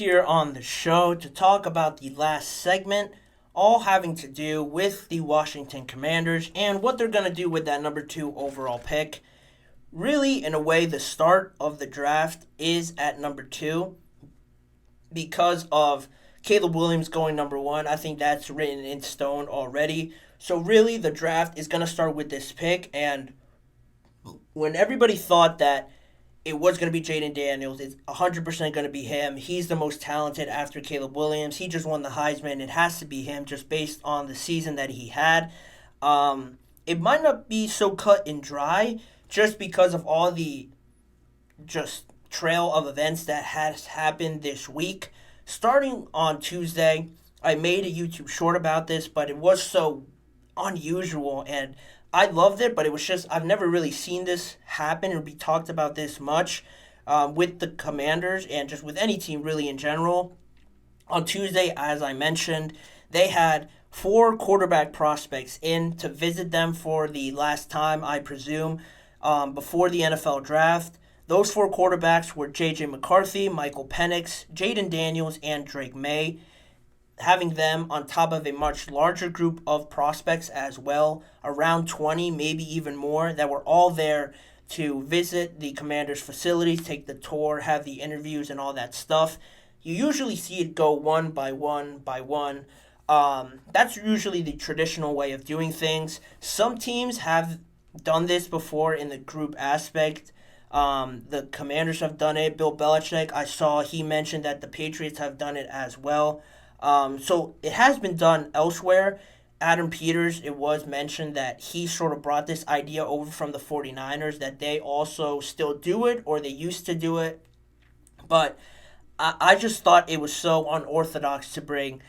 Here on the show to talk about the last segment, all having to do with the Washington Commanders and what they're going to do with that number two overall pick. Really, in a way, the start of the draft is at number two because of Caleb Williams going number one. I think that's written in stone already. So, really, the draft is going to start with this pick. And when everybody thought that it was going to be Jayden Daniels. It's 100% going to be him. He's the most talented after Caleb Williams. He just won the Heisman. It has to be him just based on the season that he had. It might not be so cut and dry just because of all the just trail of events that has happened this week. Starting on Tuesday, I made a YouTube short about this, but it was so unusual and I loved it, but it was just I've never really seen this happen or be talked about this much with the Commanders and just with any team really in general. On Tuesday, as I mentioned, they had four quarterback prospects in to visit them for the last time, I presume, before the NFL draft. Those four quarterbacks were J.J. McCarthy, Michael Penix, Jayden Daniels, and Drake Maye. Having them on top of a much larger group of prospects as well, around 20, maybe even more, that were all there to visit the Commanders' facilities, take the tour, have the interviews, and all that stuff. You usually see it go one by one by one. That's usually the traditional way of doing things. Some teams have done this before in the group aspect. The Commanders have done it. Bill Belichick, I saw he mentioned that the Patriots have done it as well. So it has been done elsewhere. Adam Peters, it was mentioned that he sort of brought this idea over from the 49ers that they also still do it or they used to do it. But I just thought it was so unorthodox to bring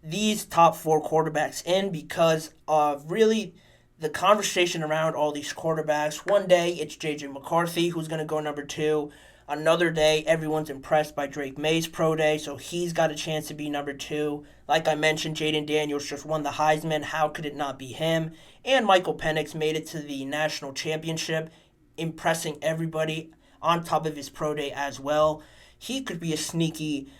these top four quarterbacks in because of really the conversation around all these quarterbacks. One day it's J.J. McCarthy who's going to go number two. Another day, everyone's impressed by Drake Maye's pro day, so he's got a chance to be number two. Like I mentioned, Jayden Daniels just won the Heisman. How could it not be him? And Michael Penix made it to the national championship, impressing everybody on top of his pro day as well. He could be a sneaky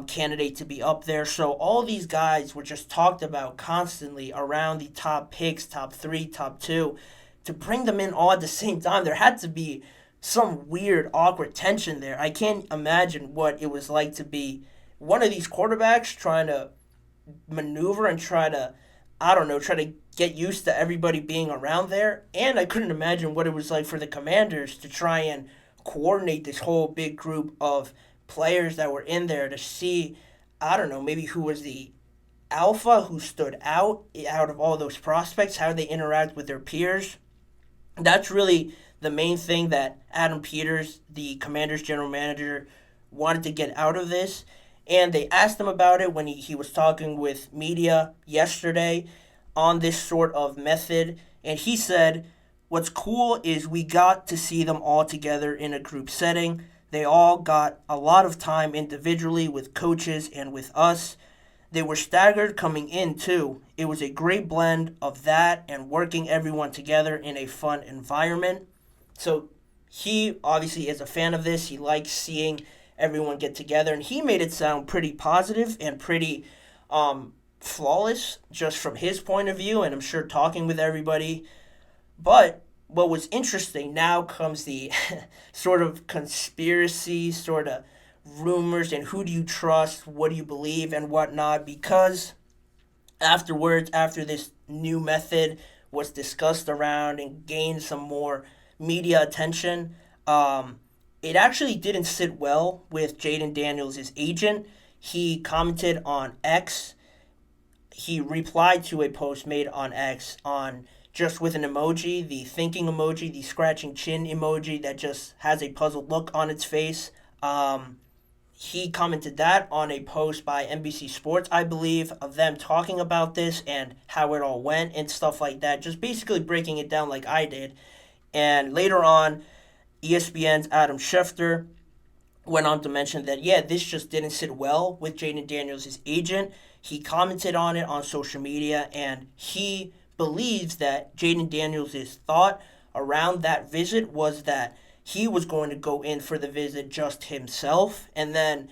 candidate to be up there. So all these guys were just talked about constantly around the top picks, top three, top two. To bring them in all at the same time, there had to be some weird, awkward tension there. I can't imagine what it was like to be one of these quarterbacks trying to maneuver and try to get used to everybody being around there. And I couldn't imagine what it was like for the Commanders to try and coordinate this whole big group of players that were in there to see, maybe who was the alpha who stood out of all those prospects, how they interact with their peers. That's really the main thing that Adam Peters, the Commanders general manager, wanted to get out of this. And they asked him about it when he was talking with media yesterday on this sort of method. And he said, what's cool is we got to see them all together in a group setting. They all got a lot of time individually with coaches and with us. They were staggered coming in too. It was a great blend of that and working everyone together in a fun environment. So he obviously is a fan of this. He likes seeing everyone get together, and he made it sound pretty positive and pretty flawless just from his point of view, and I'm sure talking with everybody. But what was interesting, now comes the sort of conspiracy, sort of rumors, and who do you trust, what do you believe, and whatnot, because afterwards, after this new method was discussed around and gained some more media attention, it actually didn't sit well with Jayden Daniels' agent. He commented on X. He replied to a post made on X on just with an emoji, the thinking emoji, the scratching chin emoji that just has a puzzled look on its face. He commented that on a post by NBC Sports, I believe, of them talking about this and how it all went and stuff like that, just basically breaking it down like I did. And later on, ESPN's Adam Schefter went on to mention that, yeah, this just didn't sit well with Jayden Daniels' agent. He commented on it on social media, and he believes that Jayden Daniels' thought around that visit was that he was going to go in for the visit just himself, and then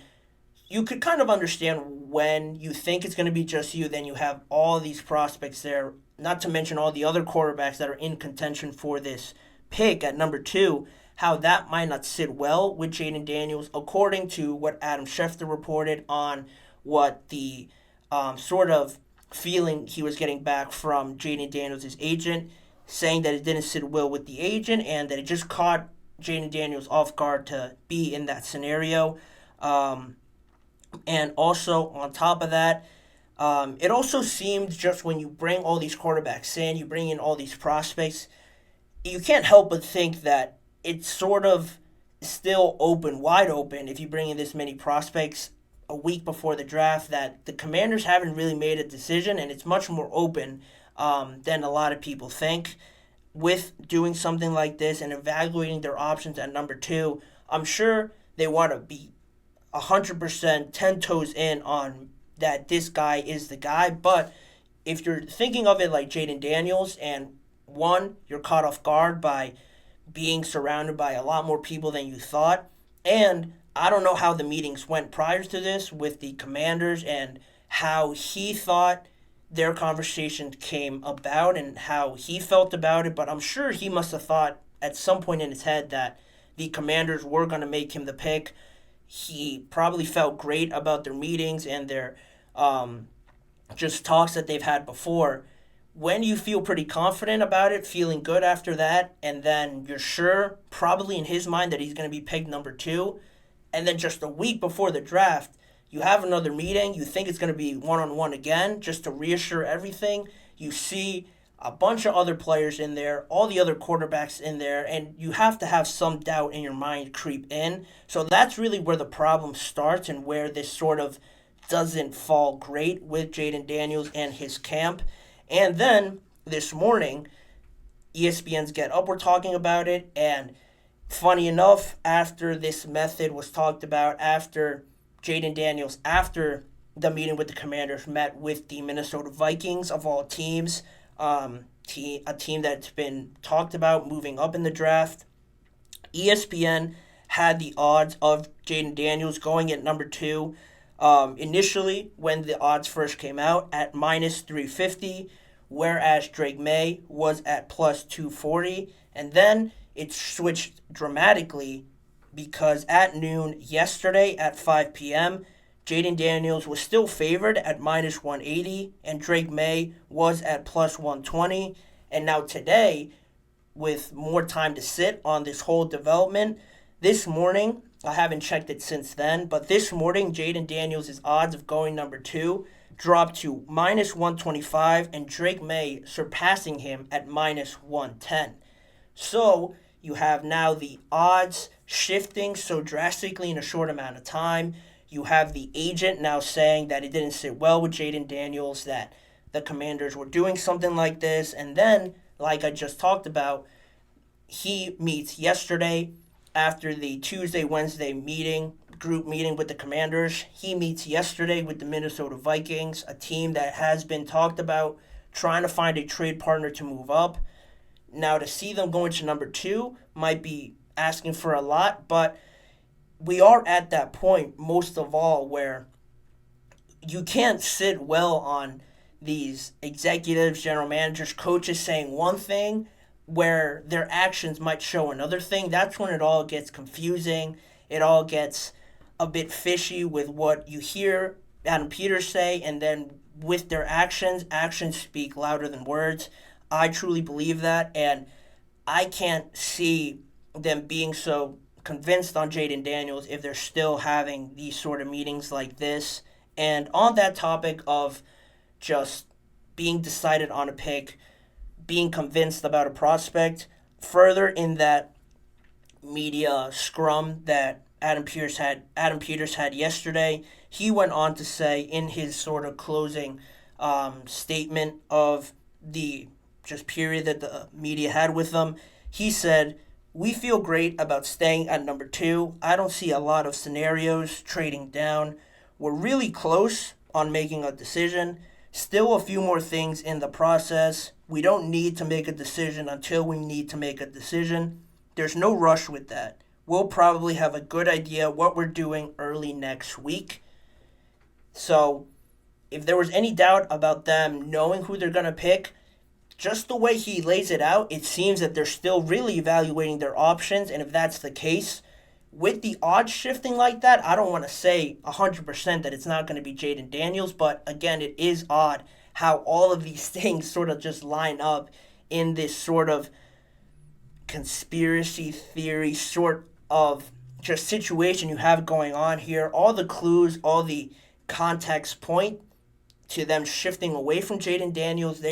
you could kind of understand when you think it's going to be just you, then you have all these prospects there, not to mention all the other quarterbacks that are in contention for this pick at number 2, how that might not sit well with Jayden Daniels, according to what Adam Schefter reported on what the sort of feeling he was getting back from Jayden Daniels' agent, saying that it didn't sit well with the agent and that it just caught Jayden Daniels off guard to be in that scenario. And also, on top of that, it also seemed just when you bring all these quarterbacks in, you bring in all these prospects, you can't help but think that it's sort of still open, wide open, if you bring in this many prospects a week before the draft, that the Commanders haven't really made a decision, and it's much more open than a lot of people think. With doing something like this and evaluating their options at number 2, I'm sure they want to be 100% 10 toes in on that this guy is the guy. But if you're thinking of it like Jayden Daniels, and one, you're caught off guard by being surrounded by a lot more people than you thought, and I don't know how the meetings went prior to this with the Commanders and how he thought their conversation came about and how he felt about it, but I'm sure he must have thought at some point in his head that the Commanders were going to make him the pick. He probably felt great about their meetings and their just talks that they've had before. When you feel pretty confident about it, feeling good after that, and then you're sure, probably in his mind, that he's going to be picked number 2, and then just a week before the draft, you have another meeting, you think it's going to be one-on-one again, just to reassure everything. You see a bunch of other players in there, all the other quarterbacks in there, and you have to have some doubt in your mind creep in. So that's really where the problem starts and where this sort of doesn't fall great with Jayden Daniels and his camp. And then this morning, ESPN's Get Up were talking about it, and funny enough, after this method was talked about, after Jayden Daniels, after the meeting with the Commanders, met with the Minnesota Vikings, of all teams, a team that's been talked about moving up in the draft, ESPN had the odds of Jayden Daniels going at number 2 initially when the odds first came out at minus 350, whereas Drake Maye was at plus 240, and then it switched dramatically because at noon yesterday at 5 p.m., Jayden Daniels was still favored at minus 180, and Drake Maye was at plus 120. And now today, with more time to sit on this whole development, this morning, I haven't checked it since then, but this morning, Jayden Daniels' odds of going number 2 dropped to minus 125, and Drake Maye surpassing him at minus 110. So you have now the odds shifting so drastically in a short amount of time. You have the agent now saying that it didn't sit well with Jayden Daniels, that the Commanders were doing something like this. And then, like I just talked about, he meets yesterday after the Tuesday-Wednesday group meeting with the Commanders. He meets yesterday with the Minnesota Vikings, a team that has been talked about trying to find a trade partner to move up. Now, to see them going to number 2 might be asking for a lot, but we are at that point, most of all, where you can't sit well on these executives, general managers, coaches saying one thing where their actions might show another thing. That's when it all gets confusing. It all gets a bit fishy with what you hear Adam Peters say, and then with their actions speak louder than words. I truly believe that, and I can't see them being so convinced on Jayden Daniels if they're still having these sort of meetings like this. And on that topic of just being decided on a pick, being convinced about a prospect, further in that media scrum that Adam Peters had yesterday, he went on to say in his sort of closing statement of the just period that the media had with them, he said, "We feel great about staying at number 2. I don't see a lot of scenarios trading down. We're really close on making a decision. Still a few more things in the process. We don't need to make a decision until we need to make a decision. There's no rush with that. We'll probably have a good idea what we're doing early next week." So if there was any doubt about them knowing who they're going to pick, just the way he lays it out, it seems that they're still really evaluating their options. And if that's the case, with the odds shifting like that, I don't want to say 100% that it's not going to be Jayden Daniels, but again, it is odd how all of these things sort of just line up in this sort of conspiracy theory sort of just situation you have going on here. All the clues, all the context point to them shifting away from Jayden Daniels.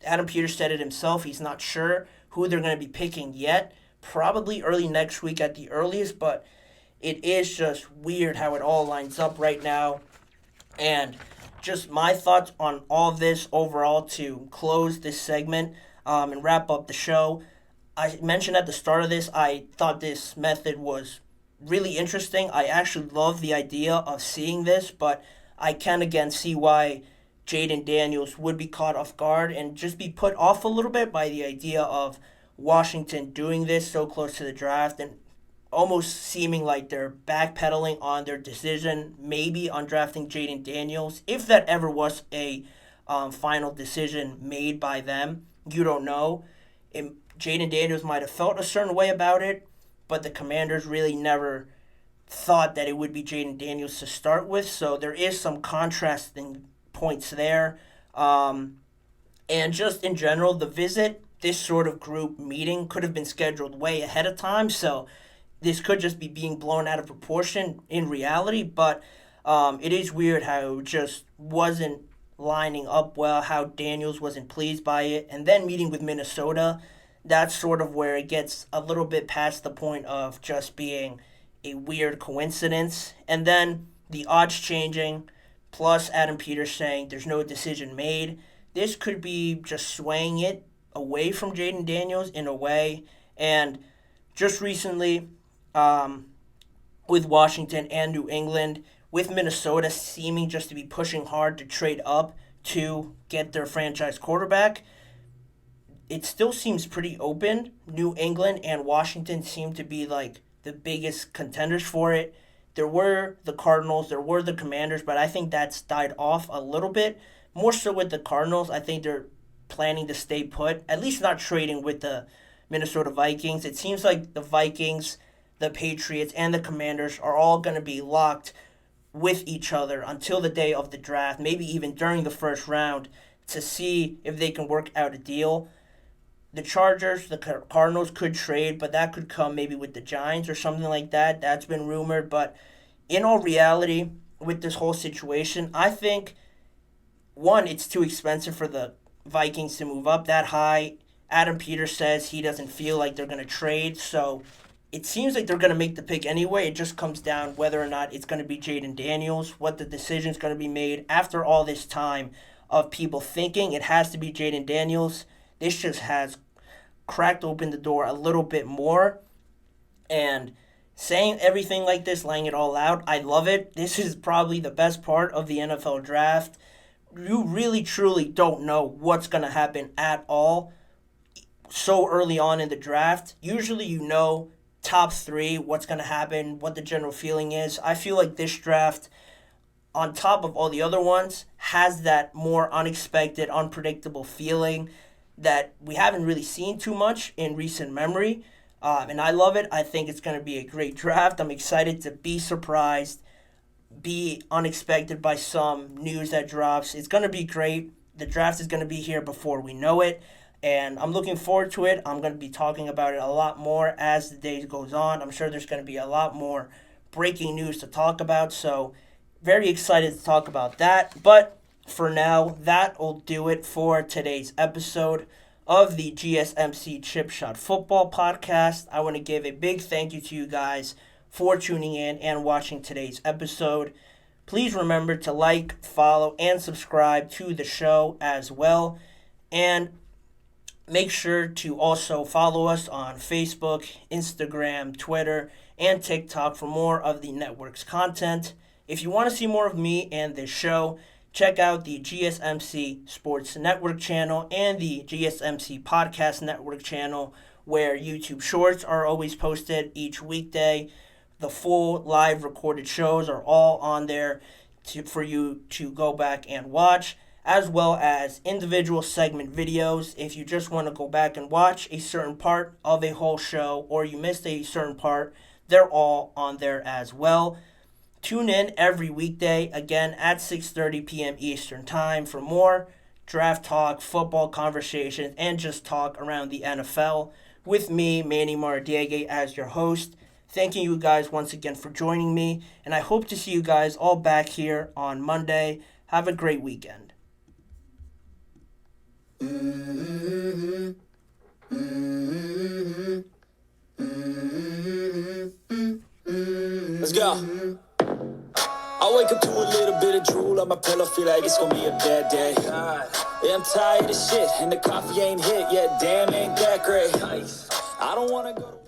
Adam Peters said it himself. He's not sure who they're going to be picking yet. Probably early next week at the earliest, but it is just weird how it all lines up right now. And just my thoughts on all this overall to close this segment and wrap up the show. I mentioned at the start of this, I thought this method was really interesting. I actually love the idea of seeing this, but I can again see why Jayden Daniels would be caught off guard and just be put off a little bit by the idea of Washington doing this so close to the draft and almost seeming like they're backpedaling on their decision, maybe on drafting Jayden Daniels. If that ever was a final decision made by them, you don't know. Jayden Daniels might have felt a certain way about it, but the Commanders really never thought that it would be Jayden Daniels to start with, so there is some contrasting points there. And just in general, the visit, this sort of group meeting could have been scheduled way ahead of time, so this could just be being blown out of proportion in reality, but it is weird how it just wasn't lining up well, how Daniels wasn't pleased by it. And then meeting with Minnesota, that's sort of where it gets a little bit past the point of just being a weird coincidence. And then the odds changing, plus Adam Peters saying there's no decision made. This could be just swaying it away from Jayden Daniels in a way. And just recently, with Washington and New England, with Minnesota seeming just to be pushing hard to trade up to get their franchise quarterback, it still seems pretty open. New England and Washington seem to be like the biggest contenders for it. There were the Cardinals, there were the Commanders, but I think that's died off a little bit. More so with the Cardinals, I think they're planning to stay put, at least not trading with the Minnesota Vikings. It seems like the Vikings, the Patriots, and the Commanders are all going to be locked with each other until the day of the draft, maybe even during the first round, to see if they can work out a deal. The Chargers, the Cardinals could trade, but that could come maybe with the Giants or something like that. That's been rumored. But in all reality, with this whole situation, I think, one, it's too expensive for the Vikings to move up that high. Adam Peters says he doesn't feel like they're going to trade, so it seems like they're going to make the pick anyway. It just comes down whether or not it's going to be Jayden Daniels, what the decision's going to be made. After all this time of people thinking it has to be Jayden Daniels, this just has cracked open the door a little bit more. And saying everything like this, laying it all out, I love it. This is probably the best part of the NFL draft. You really, truly don't know what's going to happen at all so early on in the draft. Usually you know top three, what's going to happen, what the general feeling is. I feel like this draft, on top of all the other ones, has that more unexpected, unpredictable feeling that we haven't really seen too much in recent memory. And I love it. I think it's going to be a great draft. I'm excited to be surprised, be unexpected by some news that drops. It's going to be great. The draft is going to be here before we know it. And I'm looking forward to it. I'm going to be talking about it a lot more as the day goes on. I'm sure there's going to be a lot more breaking news to talk about. So very excited to talk about that. But for now, that will do it for today's episode of the GSMC Chip Shot Football Podcast. I want to give a big thank you to you guys for tuning in and watching today's episode. Please remember to like, follow, and subscribe to the show as well. And make sure to also follow us on Facebook, Instagram, Twitter, and TikTok for more of the network's content. If you want to see more of me and this show, check out the GSMC Sports Network channel and the GSMC Podcast Network channel, where YouTube Shorts are always posted each weekday. The full live recorded shows are all on there. for you to go back and watch, as well as individual segment videos. If you just want to go back and watch a certain part of a whole show, or you missed a certain part, they're all on there as well. Tune in every weekday, again at 6:30 p.m. Eastern Time for more draft talk, football conversations, and just talk around the NFL with me, Manny Maradiaga, as your host. Thanking you guys once again for joining me, and I hope to see you guys all back here on Monday. Have a great weekend. Let's go. I wake up to a little bit of drool on my pillow, feel like it's gonna be a bad day. Yeah, I'm tired of shit, and the coffee ain't hit yet, damn, ain't that great. I don't wanna go to